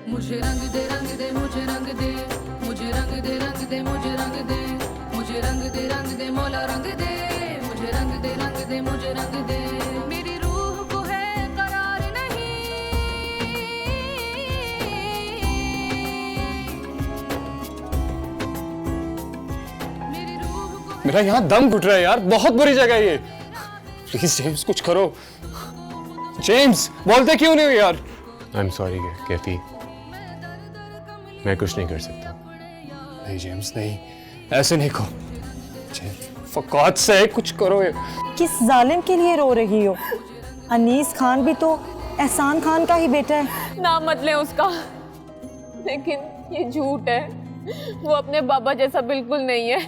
मुझे रंग दे रंग दे मुझे रंग दे, मुझे रंग दे रंग दे मुझे रंग दे, मुझे रंग दे मौला रंग दे, मुझे रंग दे मुझे रंग दे। मेरी रूह को है करार नहीं, मेरी रूह को मेरा यहाँ दम घुट रहा है यार, बहुत बुरी जगह है ये। प्लीज जेम्स कुछ करो। जेम्स बोलते क्यों नहीं हो यार? आई एम सॉरी कैफी, मैं कुछ नहीं कर सकता। नहीं जेम्स नहीं, ऐसे नहीं कहो। फॉर गॉड सेक कुछ करो ये। किस जालिम के लिए रो रही हो? अनीस खान भी तो एहसान खान का ही बेटा है। नाम मत लें उसका, लेकिन ये झूठ है। वो अपने बाबा जैसा बिल्कुल नहीं है।